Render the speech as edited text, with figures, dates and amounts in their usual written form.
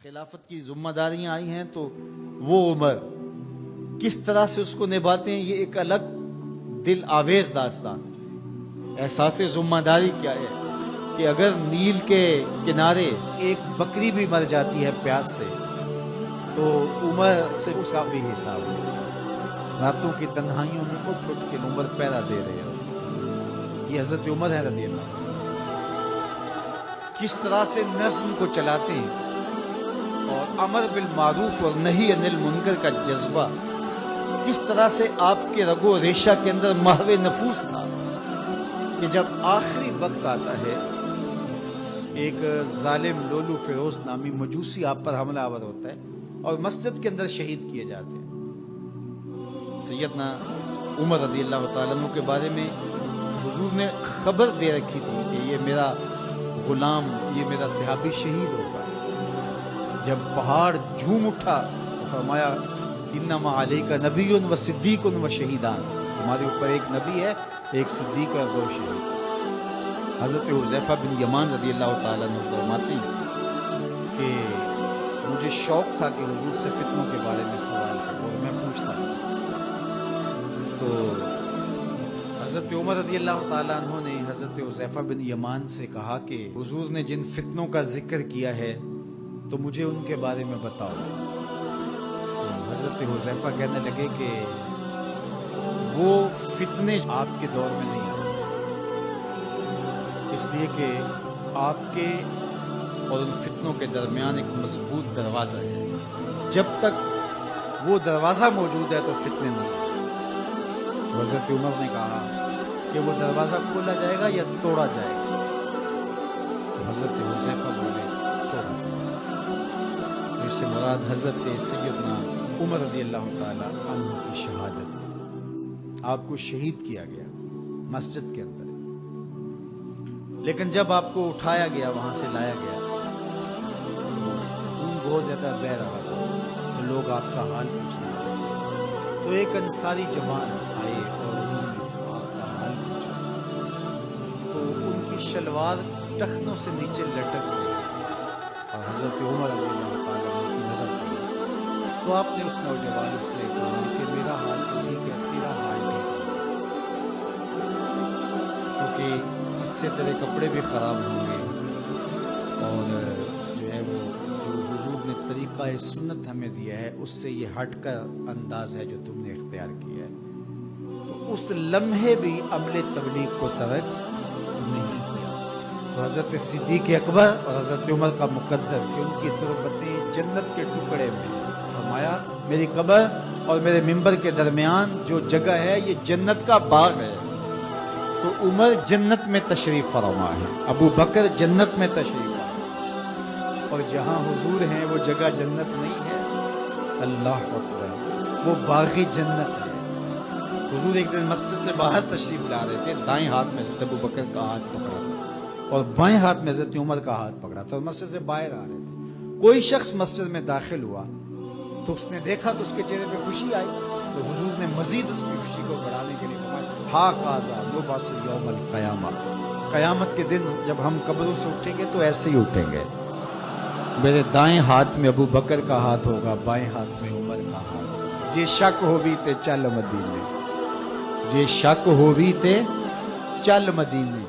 خلافت کی ذمہ داریاں آئی ہیں تو وہ عمر کس طرح سے اس کو نبھاتے ہیں، یہ ایک الگ دل آویز داستان ہے۔ احساس ذمہ داری کیا ہے کہ اگر نیل کے کنارے ایک بکری بھی مر جاتی ہے پیاس سے تو عمر سے اس کا بھی حساب ہے۔ راتوں کی تنہائیوں میں اٹھ اٹھ کے عمر پیرا دے رہے ہو، یہ حضرت عمر ہے رضی اللہ عنہ۔ کس طرح سے نظم کو چلاتے ہیں اور امر بالمعروف اور نہیں انل منکر کا جذبہ کس طرح سے آپ کے رگ و ریشہ کے اندر محو نفوس تھا کہ جب آخری وقت آتا ہے، ایک ظالم لولو فیروز نامی مجوسی آپ پر حملہ آور ہوتا ہے اور مسجد کے اندر شہید کیے جاتے ہیں۔ سیدنا عمر رضی اللہ تعالیٰ عنہ کے بارے میں حضور نے خبر دے رکھی تھی کہ یہ میرا غلام، یہ میرا صحابی شہید ہوگا۔ جب پہاڑ جھوم اٹھا تو فرمایا انما علیک نبی و صدیق و شہیدان، تمہارے اوپر ایک نبی ہے، ایک صدیق اور دو شہید۔ حضرت حذیفہ بن یمان رضی اللہ تعالیٰ عنہ فرماتے ہیں کہ مجھے شوق تھا کہ حضور سے فتنوں کے بارے میں سوال کروں اور میں پوچھتا تھا، تو حضرت عمر رضی اللہ تعالیٰ عنہ نے حضرت حذیفہ بن یمان سے کہا کہ حضور نے جن فتنوں کا ذکر کیا ہے تو مجھے ان کے بارے میں بتاؤ۔ تو حضرت حذیفہ کہنے لگے کہ وہ فتنے آپ کے دور میں نہیں آئے، اس لیے کہ آپ کے اور ان فتنوں کے درمیان ایک مضبوط دروازہ ہے، جب تک وہ دروازہ موجود ہے تو فتنے نہیں آئے۔ تو حضرت عمر نے کہا کہ وہ دروازہ کھولا جائے گا یا توڑا جائے گا؟ تو حضرت حذیفہ بولے توڑا۔ تو اس سے مراد حضرت سیدنا عمر رضی اللہ تعالی عنہ کی شہادت، آپ کو شہید کیا گیا مسجد کے اندر، لیکن جب آپ کو اٹھایا گیا، وہاں سے لایا گیا، خون بہت زیادہ بہہ رہا تھا، تو لوگ آپ کا حال پوچھنے لگے۔ تو ایک انصاری جوان آئے اور انہوں نے آپ کا حال پوچھا، تو ان کی شلوار ٹخنوں سے نیچے لٹک گئی اور حضرت عمر رضی اللہ تعالیٰ عنہ کی نظر پڑی۔ تو آپ نے اس نوجوان سے کہا کہ میرا حال تو ٹھیک ہے، تیرا حال ٹھیک ہے، کیونکہ اس سے تیرے کپڑے بھی خراب ہوں گے، اور جو ہے وہ جو حضور نے طریقہ سنت ہمیں دیا ہے اس سے یہ ہٹ کر انداز ہے جو تم نے اختیار کیا ہے۔ تو اس لمحے بھی عمل تبلیغ کو ترک نہیں کیا۔ تو حضرت صدیق اکبر اور حضرت عمر کا مقدر کہ ان کی تربتیں جنت کے ٹکڑے میں، فرمایا میری قبر اور میرے ممبر کے درمیان جو جگہ ہے یہ جنت کا باغ ہے۔ تو عمر جنت میں تشریف فرما ہے، ابو بکر جنت میں تشریف فرما، اور جہاں حضور ہیں وہ جگہ جنت نہیں ہے، اللہ اکبر، وہ باغی جنت ہے۔ حضور ایک دن مسجد سے باہر تشریف لا رہے تھے، دائیں ہاتھ میں حضرت ابو بکر کا ہاتھ پکڑا تھا اور بائیں ہاتھ میں حضرت عمر کا ہاتھ پکڑا تھا، اور مسجد سے باہر آ رہے تھے۔ کوئی شخص مسجد میں داخل ہوا تو اس نے دیکھا تو اس کے چہرے پہ خوشی آئی، تو حضور نے مزید اس کی خوشی کو بڑھانے کے لیے فرمایا ہا قاضا یبعث یوم القیامہ، قیامت کے دن جب ہم قبروں سے اٹھیں گے تو ایسے ہی اٹھیں گے، میرے دائیں ہاتھ میں ابو بکر کا ہاتھ ہوگا، بائیں ہاتھ میں عمر کا ہاتھ۔ جے شک ہووی تے چل مدینے، جے شک ہووی تے چل مدینے۔